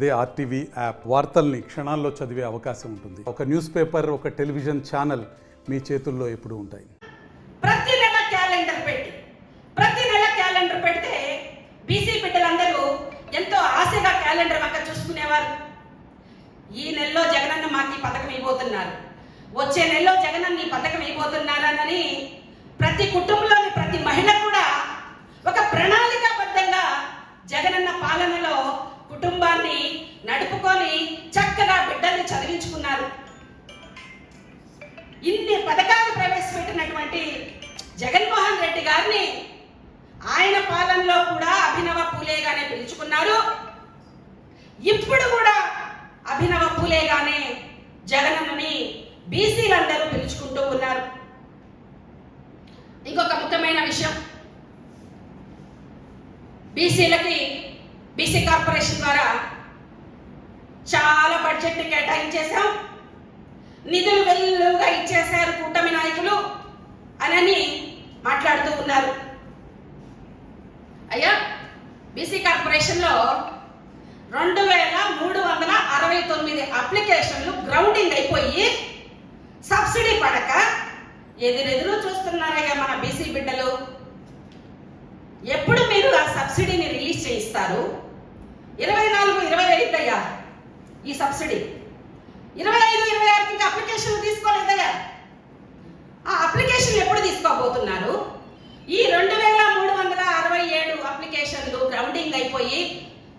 అదే RTV app వార్తల్ని క్షణాల్లో చదివే అవకాశం ఉంటుంది. ఒక న్యూస్ పేపర్, ఒక టెలివిజన్ ఛానల్ మీ చేతుల్లో ఎప్పుడూ ఉంటాయి. ప్రతి నెల క్యాలెండర్ పెడితే బీసీ బిడ్డలందరూ ఎంతో ఆశగా క్యాలెండర్ పక్క చూసుకునేవారు. ఈ నెలలో జగనన్న మాకు ఈ పథకం ఇవ్వబోతున్నారు, వచ్చే నెలలో జగనన్న ఈ పథకం ఇవ్వబోతున్నారని ప్రతి కుటుంబంలోని ప్రతి మహిళ కూడా ఒక ప్రణాళికాబద్ధంగా జగనన్న పాలనలో కుటుంబాన్ని నడుపుకొని చక్కగా బిడ్డల్ని చదివించుకున్నారు. ఇన్ని పథకాలు ప్రవేశపెట్టినటువంటి జగన్మోహన్ రెడ్డి గారిని ఆయన పాలనలో కూడా అభినవ పూలేగానే పిలుచుకున్నారు. ఇప్పుడు కూడా అభినవ పూలేగానే జగనన్నని బీసీలందరూ పిలుచుకుంటూ ఉన్నారు. ఇంకొక ముఖ్యమైన విషయం, బీసీలకి బీసీ కార్పొరేషన్ ద్వారా చాలా బడ్జెట్ కేటాయించేశాం, నిధులు వెల్లుగా ఇచ్చేశారు కూటమి నాయకులు అని మాట్లాడుతూ ఉన్నారు. అయ్యా, బీసీ కార్పొరేషన్లో 2369 అప్లికేషన్లు గ్రౌండింగ్ అయిపోయి సబ్సిడీ పడక ఎదురెదురు చూస్తున్నారయ్యా మన బీసీ బిడ్డలు. ఎప్పుడు మీరు ఆ సబ్సిడీని రిలీజ్ చేయిస్తారు? 24-25 అయ్యా ఈ సబ్సిడీ, 25-26 ఇంకా అప్లికేషన్ తీసుకోలేదయ్యా. ఆ అప్లికేషన్ ఎప్పుడు తీసుకోబోతున్నారు? ఈ 2367 అప్లికేషన్లు గ్రౌండింగ్ అయిపోయి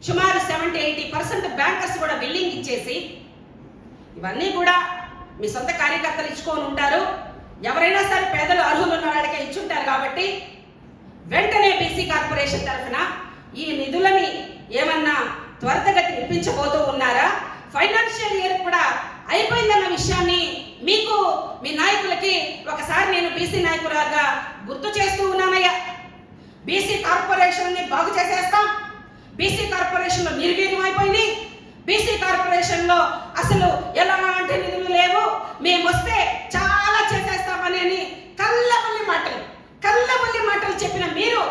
సుమారు 70-80% బ్యాంకర్స్ కూడా బిల్లింగ్ ఇచ్చేసి, ఇవన్నీ కూడా మీ సొంత కార్యకర్తలు ఇచ్చుకొని ఉంటారు. ఎవరైనా సరే పేదలు అర్హులు ఉన్న వాళ్ళకే ఇచ్చుంటారు. కాబట్టి వెంటనే బీసీ కార్పొరేషన్ తరఫున ఈ నిధులని ఏమన్నా త్వరితగతి ఇప్పించబోతూ ఉన్నారా? ఫైనాన్షియల్ ఇయర్ కూడా అయిపోయిందన్న విషయాన్ని మీకు మీ నాయకులకి ఒకసారి నేను బీసీ నాయకురాలుగా గుర్తు చేస్తూ ఉన్నానయ్యా. బీసీ కార్పొరేషన్ని బాగు చేసేస్తాం, బీసీ కార్పొరేషన్లో నిర్వీర్యం అయిపోయింది, బీసీ కార్పొరేషన్లో అసలు ఎలాంటి నిధులు లేవు, మేము వస్తే చాలా చేసేస్తామని కల్లబల్లి మాటలు చెప్పిన మీరు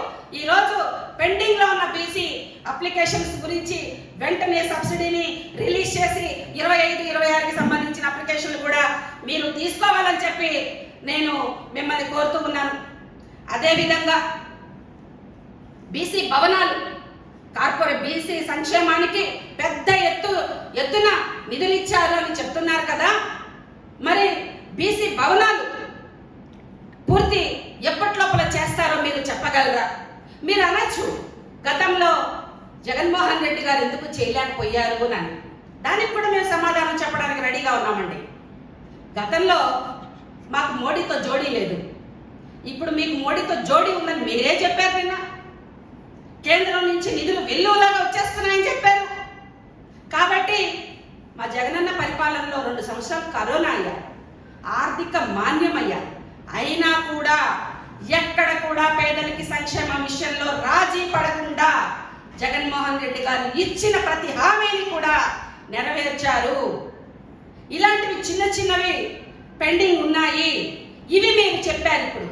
ఈరోజు పెండింగ్ లో ఉన్న బీసీ అప్లికేషన్స్ గురించి వెంటనే సబ్సిడీని రిలీజ్ చేసి 25-26కి సంబంధించిన అప్లికేషన్లు కూడా మీరు తీసుకోవాలని చెప్పి నేను మిమ్మల్ని కోరుతూ ఉన్నాను. అదేవిధంగా బీసీ భవనాలు కార్పొరేట్ బీసీ సంక్షేమానికి పెద్ద ఎత్తున నిధులు ఇచ్చారు అని చెప్తున్నారు కదా, మరి బీసీ భవనాలు పూర్తి ఎప్పటిలోపల చేస్తారో మీరు చెప్పగలరా? మీరు అనొచ్చు, గతంలో జగన్మోహన్ రెడ్డి గారు ఎందుకు చేయలేకపోయారు అని. దానికి కూడా మేము సమాధానం చెప్పడానికి రెడీగా ఉన్నామండి. గతంలో మాకు మోడీతో జోడీ లేదు, ఇప్పుడు మీకు మోడీతో జోడీ ఉందని మీరే చెప్పారు. నిన్న కేంద్రం నుంచి నిధులు వెల్లువలాగా వచ్చేస్తున్నాయని చెప్పారు. కాబట్టి మా జగనన్న పరిపాలనలో 2 సంవత్సరాలు కరోనా అయ్యా, ఆర్థిక మాంద్యమయ్యా, అయినా కూడా ఎక్కడ కూడా పేదలకి సంక్షేమ విషయంలో రాజీ పడకుండా జగన్మోహన్ రెడ్డి గారు ఇచ్చిన ప్రతి హామీని కూడా నెరవేర్చారు. ఇలాంటివి చిన్నవి పెండింగ్ ఉన్నాయి, ఇవి మీరు చెప్పారు. ఇప్పుడు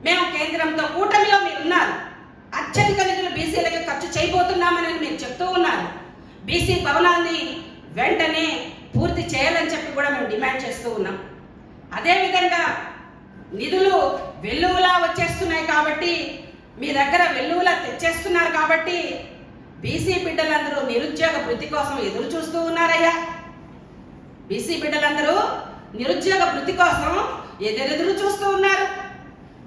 మేము కేంద్రంతో కూటమిలో మీరు ఉన్నారు, అత్యధిక నిధులు బీసీలకు ఖర్చు చేయబోతున్నామని మీరు చెప్తూ ఉన్నారు. బీసీ భవనాల్ని వెంటనే పూర్తి చేయాలని చెప్పి కూడా మేము డిమాండ్ చేస్తూ ఉన్నాం. అదేవిధంగా నిధులు వెల్లువలా వచ్చేస్తున్నాయి కాబట్టి, మీ దగ్గర వెల్లువలా తెచ్చేస్తున్నారు కాబట్టి బీసీ బిడ్డలందరూ నిరుద్యోగ వృత్తి కోసం ఎదురు చూస్తూ ఉన్నారయ్యా. బీసీ బిడ్డలందరూ నిరుద్యోగ వృత్తి కోసం ఎదురెదురు చూస్తూ ఉన్నారు.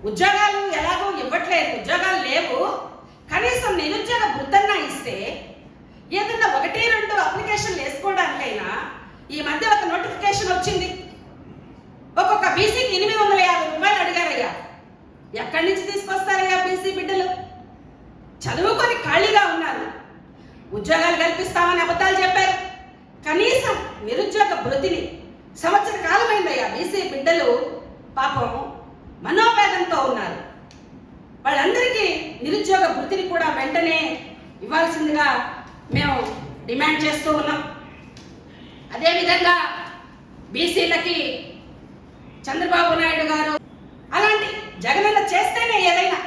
ఉద్యోగాలు ఎలాగో ఇవ్వట్లేదు, ఉద్యోగాలు లేవు, కనీసం నిరుద్యోగ వృత్తన్నా ఇస్తే ఏదన్నా 1-2 అప్లికేషన్లు వేసుకోవడానికైనా. ఈ మధ్య ఒక నోటిఫికేషన్ వచ్చింది, ఒక్కొక్క బీసీకి 850 రూపాయలు అడిగారయ్యా. ఎక్కడి నుంచి తీసుకొస్తారయ్యా బీసీ బిడ్డలు? చదువుకొని ఖాళీగా ఉన్నారు, ఉద్యోగాలు కల్పిస్తామని అబద్ధాలు చెప్పారు. కనీసం నిరుద్యోగ వృత్తిని సంవత్సర కాలమైందయ్యా. బీసీ బిడ్డలు పాపం మనోవేదంతో ఉన్నారు. వాళ్ళందరికీ నిరుద్యోగ వృత్తిని కూడా వెంటనే ఇవ్వాల్సిందిగా మేము డిమాండ్ చేస్తూ ఉన్నాం. అదేవిధంగా బీసీలకి చంద్రబాబు నాయుడు గారు అలాంటి జగనన్న చేస్తేనే ఏదైనా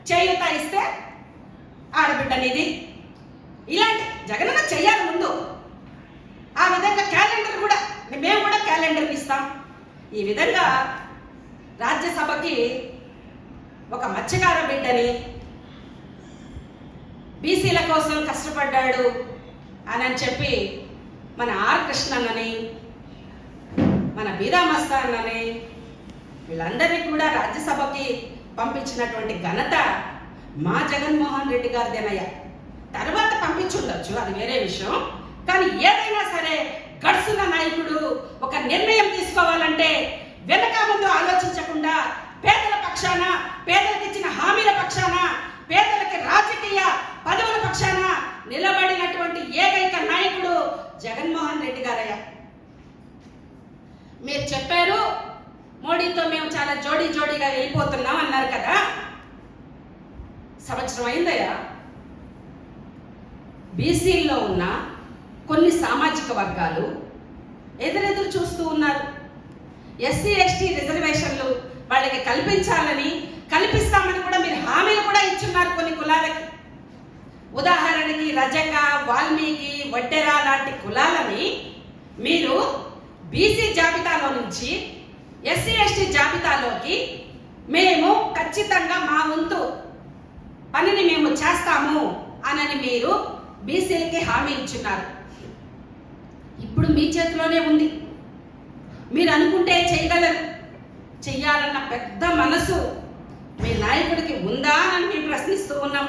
చేయూత ఇస్తే ఆడబిడ్డ నిధి ఇలాంటి జగనన్న చెయ్యాలి. ముందు క్యాలెండర్ ఇస్తాం. ఈ విధంగా రాజ్యసభకి ఒక మత్స్యకార బిడ్డని, బీసీల కోసం కష్టపడ్డాడు అని చెప్పి మన ఆర్ కృష్ణన్నని, మన బీదా మస్తాన్నని వీళ్ళందరినీ కూడా రాజ్యసభకి పంపించినటువంటి ఘనత మా జగన్మోహన్ రెడ్డి గారిదేనయ్య. తర్వాత పంపించుండొచ్చు, అది వేరే విషయం. కానీ ఏదైనా సరే గడుసున్న నాయకుడు ఒక నిర్ణయం తీసుకోవాలంటే వెనక ముందు ఆలోచించకుండా పేదల పక్షాన, పేదలకు ఇచ్చిన హామీల పక్షాన, పేదలకి రాజకీయ పదవుల పక్షాన నిలబడినటువంటి ఏకైక నాయకుడు జగన్మోహన్ రెడ్డి గారయ్య. మీరు చెప్పారు మోడీతో మేము చాలా జోడీగా వెళ్ళిపోతున్నాం అన్నారు కదా. సంవత్సరం అయిందయ్యా. బీసీల్లో ఉన్న కొన్ని సామాజిక వర్గాలు ఎదురెదురు చూస్తూ ఉన్నారు. ఎస్సీ ఎస్టీ రిజర్వేషన్లు వాళ్ళకి కల్పించాలని, కల్పిస్తామని కూడా మీరు హామీలు కూడా ఇచ్చున్నారు కొన్ని కులాలకి. ఉదాహరణకి రజక, వాల్మీకి, వడ్డెర లాంటి కులాలని మీరు బీసీ జాబితాలో నుంచి ఎస్సీ ఎస్టీ జాబితాలోకి మేము ఖచ్చితంగా మా వంతు పనిని మేము చేస్తాము అని మీరు బీసీలకి హామీ ఇచ్చున్నారు. ఇప్పుడు మీ చేతిలోనే ఉంది. మీరు అనుకుంటే చేయగలరు. చెయ్యాలన్న పెద్ద మనసు మీ నాయకుడికి ఉందా అని మేము ప్రశ్నిస్తూ ఉన్నాం.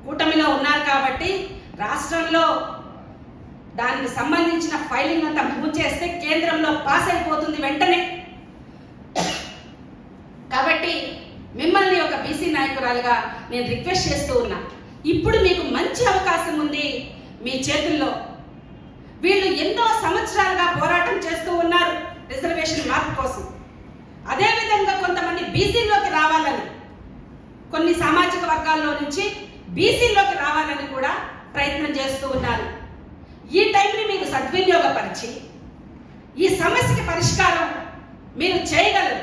కూటమిలో ఉన్నారు కాబట్టి రాష్ట్రంలో దానికి సంబంధించిన ఫైలింగ్ అంతా మూవ్ చేస్తే కేంద్రంలో పాస్ అయిపోతుంది వెంటనే. కాబట్టి మిమ్మల్ని ఒక బీసీ నాయకురాలుగా నేను రిక్వెస్ట్ చేస్తూ ఉన్నా. ఇప్పుడు మీకు మంచి అవకాశం ఉంది మీ చేతుల్లో. వీళ్ళు ఎన్నో సంవత్సరాలుగా పోరాటం చేస్తూ ఉన్నారు రిజర్వేషన్ మార్పు కోసం. అదేవిధంగా కొంతమంది బీసీలోకి రావాలని, కొన్ని సామాజిక వర్గాల్లో నుంచి బీసీలోకి రావాలని కూడా ప్రయత్నం చేస్తూ ఉన్నారు. ఈ టైంని మీకు సద్వినియోగపరిచి ఈ సమస్యకి పరిష్కారం మీరు చేయగలరు,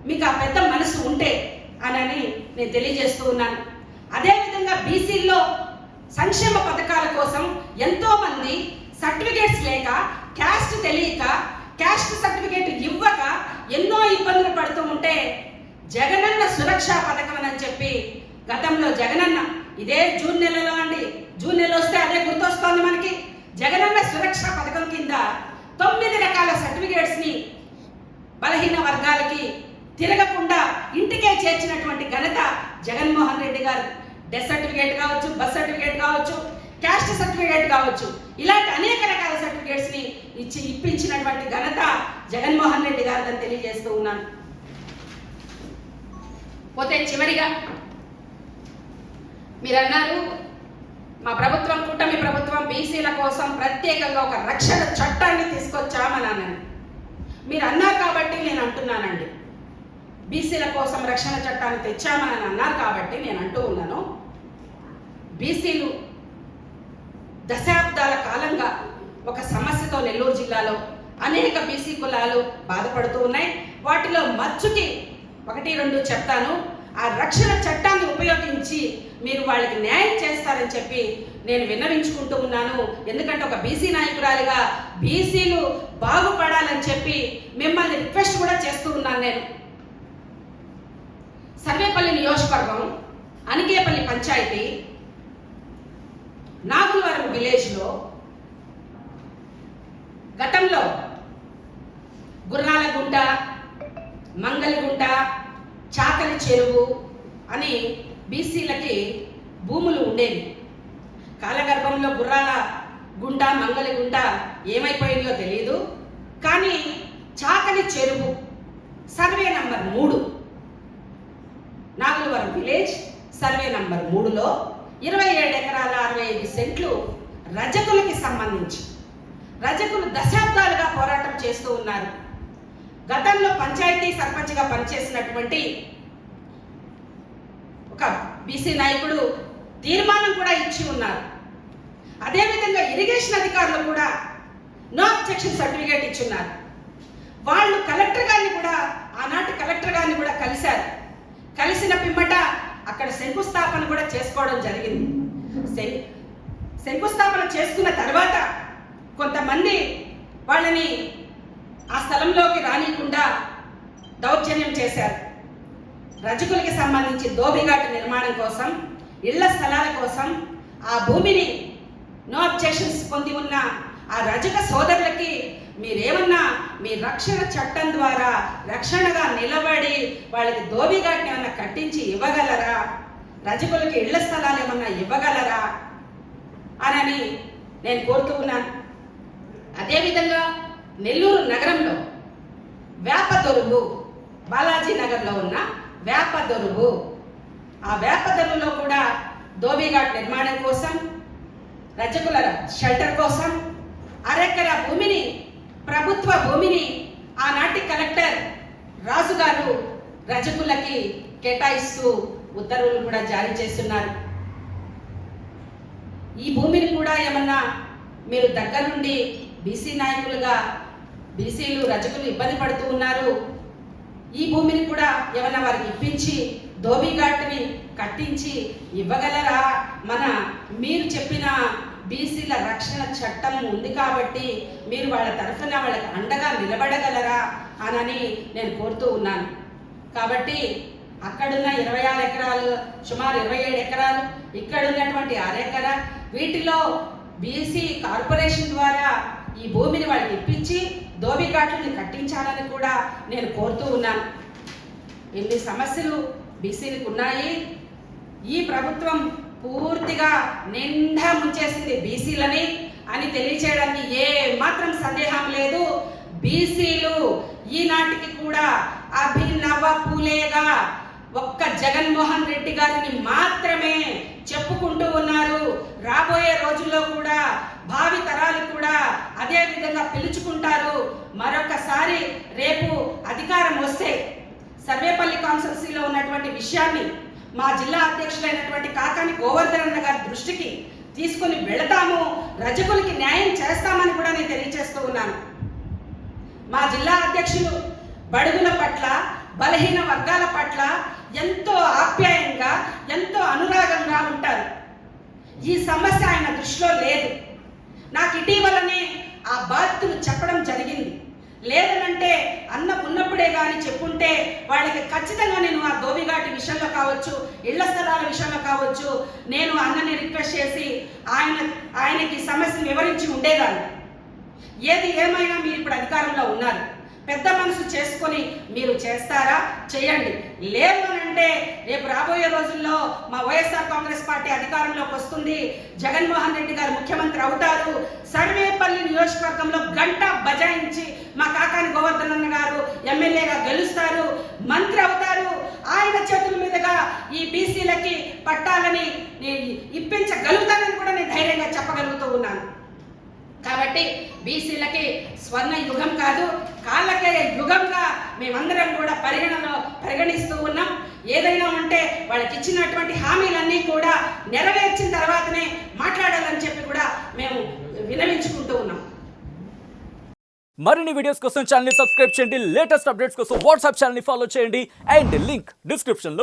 మీకు ఆ పెద్ద మనసు ఉంటే అని నేను తెలియజేస్తూ ఉన్నాను. అదేవిధంగా బీసీల్లో సంక్షేమ పథకాల కోసం ఎంతోమంది సర్టిఫికేట్స్ లేక, క్యాస్ట్ తెలియక, క్యాస్ట్ సర్టిఫికేట్ ఇవ్వక ఎన్నో ఇబ్బందులు పడుతూ ఉంటే జగనన్న సురక్ష పథకం అని చెప్పి గతంలో జగనన్న ఇదే జూన్ నెలలో అండి, జూన్ నెల వస్తే అదే గుర్తొస్తోంది మనకి. జగనన్న సురక్ష పథకం కింద 9 రకాల సర్టిఫికేట్స్ని బలహీన వర్గాలకి తిరగకుండా ఇంటికే చేర్చినటువంటి ఘనత జగన్మోహన్ రెడ్డి గారు. డెత్ సర్టిఫికేట్ కావచ్చు, బర్త్ సర్టిఫికేట్ కావచ్చు, క్యాస్ట్ సర్టిఫికేట్ కావచ్చు, ఇలాంటి అనేక రకాల సర్టిఫికేట్స్ని ఇప్పించినటువంటి ఘనత జగన్మోహన్ రెడ్డి గారిని తెలియజేస్తూ ఉన్నాను. పోతే చివరిగా మీరు అన్నారు మా ప్రభుత్వం, కూటమి ప్రభుత్వం బీసీల కోసం ప్రత్యేకంగా ఒక రక్షణ చట్టాన్ని తీసుకొచ్చామని అన్నాను. మీరు అన్నారు కాబట్టి నేను అంటున్నానండి. బీసీల కోసం రక్షణ చట్టాన్ని తెచ్చామని అన్నారు కాబట్టి నేను అంటూ ఉన్నాను. బీసీలు దశాబ్దాల కాలంగా ఒక సమస్యతో నెల్లూరు జిల్లాలో అనేక బీసీ కులాలు బాధపడుతూ ఉన్నాయి. వాటిలో మచ్చుకి 1-2 చెప్తాను. ఆ రక్షణ చట్టాన్ని ఉపయోగించి మీరు వాళ్ళకి న్యాయం చేస్తారని చెప్పి నేను విన్నవించుకుంటూ ఉన్నాను. ఎందుకంటే ఒక బీసీ నాయకురాలిగా బీసీలు బాగుపడాలని చెప్పి మిమ్మల్ని రిక్వెస్ట్ కూడా చేస్తూ ఉన్నాను. నేను సర్వేపల్లి నియోజకవర్గం, అనికేపల్లి పంచాయతీ, నాగులవరం విలేజ్లో గతంలో గుర్రాలగుంట, మంగళగుంట, చాకలి చెరువు అని బీసీలకి భూములు ఉండేవి. కాలగర్భంలో గుర్రాల గుంట, మంగళగుంట ఏమైపోయిందో తెలియదు. కానీ చాకలి చెరువు survey number 3, Nagulavaram village survey number 3లో 27 ఎకరాల 65 సెంట్లు రజకులకి సంబంధించి, రజకులు దశాబ్దాలుగా పోరాటం చేస్తూ ఉన్నారు. గతంలో పంచాయతీ సర్పంచ్గా పనిచేసినటువంటి ఒక బీసీ నాయకుడు తీర్మానం కూడా ఇచ్చి ఉన్నారు. అదేవిధంగా ఇరిగేషన్ అధికారులు కూడా నో అబ్జెక్షన్ సర్టిఫికేట్ ఇచ్చున్నారు. వాళ్ళు కలెక్టర్ గారిని కూడా, ఆనాటి కలెక్టర్ గారిని కూడా కలిశారు. కలిసిన పిమ్మట అక్కడ శంకుస్థాపన కూడా చేసుకోవడం జరిగింది. శంకుస్థాపన చేసుకున్న తర్వాత కొంతమంది వాళ్ళని ఆ స్థలంలోకి రానికుండా దౌర్జన్యం చేశారు. రజకులకి సంబంధించి దోబిఘాట్ నిర్మాణం కోసం, ఇళ్ల స్థలాల కోసం ఆ భూమిని నో అబ్జెక్షన్స్ పొంది ఉన్న ఆ రజక సోదరులకి మీరేమన్నా మీ రక్షణ చట్టం ద్వారా రక్షణగా నిలబడి వాళ్ళకి దోబిఘాట్ని ఏమన్నా కట్టించి ఇవ్వగలరా? రజకులకి ఇళ్ల స్థలాలు ఏమన్నా ఇవ్వగలరా అని నేను కోరుతూ ఉన్నాను. అదేవిధంగా నెల్లూరు నగరంలో వేపదొరువు, బాలాజీ నగర్లో ఉన్న వేపదొరువు, ఆ వేపదొరువులో కూడా దోబిఘాట్ నిర్మాణం కోసం, రజకుల షెల్టర్ కోసం అరెకరా భూమిని, ప్రభుత్వ భూమిని ఆనాటి కలెక్టర్ రాజు గారు రజకులకి కేటాయిస్తూ ఉత్తర్వులు కూడా జారీ చేస్తున్నారు. ఈ భూమిని కూడా ఏమన్నా మీరు దగ్గరుండి బీసీ నాయకులుగా, బీసీలు రజకులు ఇబ్బంది పడుతూ ఉన్నారు, ఈ భూమిని కూడా ఏమన్నా వారికి ఇప్పించి దోబిఘాట్ని కట్టించి ఇవ్వగలరా? మీరు చెప్పిన బీసీల రక్షణ చట్టం ఉంది కాబట్టి మీరు వాళ్ళ తరఫున వాళ్ళకి అండగా నిలబడగలరా అని నేను కోరుతూ ఉన్నాను. కాబట్టి అక్కడున్న 26 ఎకరాలు, సుమారు 27 ఎకరాలు, ఇక్కడ ఉన్నటువంటి 6 ఎకరా, వీటిలో బీసీ కార్పొరేషన్ ద్వారా ఈ భూమిని వాళ్ళకి ఇప్పించి దోబిఘాట్లను కట్టించాలని కూడా నేను కోరుతూ ఉన్నాను. ఎన్ని సమస్యలు బీసీలకు ఉన్నాయి. ఈ ప్రభుత్వం పూర్తిగా నిండా ముంచేసింది బీసీలని అని తెలియచేయడానికి ఏ మాత్రం సందేహం లేదు. బీసీలు ఈనాటికి కూడా అభినవ పూలేగా ఒక్క జగన్మోహన్ రెడ్డి గారిని మాత్రమే చెప్పుకుంటూ ఉన్నారు. రాబోయే రోజుల్లో కూడా భావి తరాలు కూడా అదే విధంగా పిలుచుకుంటారు. మరొకసారి రేపు అధికారం వస్తే సర్వేపల్లి కాన్స్టిట్యున్సీలో ఉన్నటువంటి విషయాన్ని మా జిల్లా అధ్యక్షులైనటువంటి కాకాని గోవర్ధన్ అన్న గారి దృష్టికి తీసుకుని వెళతాము, రజకులకి న్యాయం చేస్తామని కూడా నేను తెలియజేస్తూ ఉన్నాను. మా జిల్లా అధ్యక్షులు బడుగుల పట్ల, బలహీన వర్గాల పట్ల ఎంతో ఆప్యాయంగా, ఎంతో అనురాగంగా ఉంటారు. ఈ సమస్య ఆయన దృష్టిలో లేదు. నాకు ఇటీవలనే ఆ బాధితులు చెప్పడం జరిగింది. లేదనంటే అన్న ఉన్నప్పుడే కానీ చెప్పుంటే వాళ్ళకి ఖచ్చితంగా నేను ఆ దోబిఘాట్ విషయంలో కావచ్చు, ఇళ్ల స్థలాల విషయంలో కావచ్చు, నేను అన్నని రిక్వెస్ట్ చేసి ఆయనకి సమస్యను వివరించి ఉండేదాన్ని. ఏది ఏమైనా మీరు ఇప్పుడు అధికారంలో ఉన్నారు, పెద్ద మనసు చేసుకొని మీరు చేస్తారా? చేయండి. లేదు అనంటే రేపు రాబోయే రోజుల్లో మా వైఎస్ఆర్ కాంగ్రెస్ పార్టీ అధికారంలోకి వస్తుంది, జగన్మోహన్ రెడ్డి గారు ముఖ్యమంత్రి అవుతారు. సర్వేపల్లి నియోజకవర్గంలో గంట బజాయించి మా కాకాని గోవర్ధన్ అన్న గారు ఎమ్మెల్యేగా గెలుస్తారు, మంత్రి అవుతారు. ఆయన చేతుల మీదుగా ఈ బీసీలకి పట్టాలని ఇప్పించగలుగుతానని కూడా నేను ధైర్యంగా చెప్పగలుగుతూ ఉన్నాను. కాబట్టి బీసీలకి స్వర్ణ యుగం కాదు, కాళ్ళకే యుగంగా మేమందరం కూడా పరిగణిస్తూ ఉన్నాం. ఏదైనా ఉంటే వాళ్ళకి ఇచ్చినటువంటి హామీలన్నీ కూడా నెరవేర్చిన తర్వాతనే మాట్లాడాలని చెప్పి కూడా మేము వినవించుకుంటూ ఉన్నాం. మరిన్ని వీడియోస్ కోసం ఛానల్ ని సబ్స్క్రైబ్ చేయండి, లేటెస్ట్ అప్డేట్స్ కోసం వాట్సాప్ ఛానల్ ని ఫాలో చేయండి అండ్ లింక్ డిస్క్రిప్షన్ లో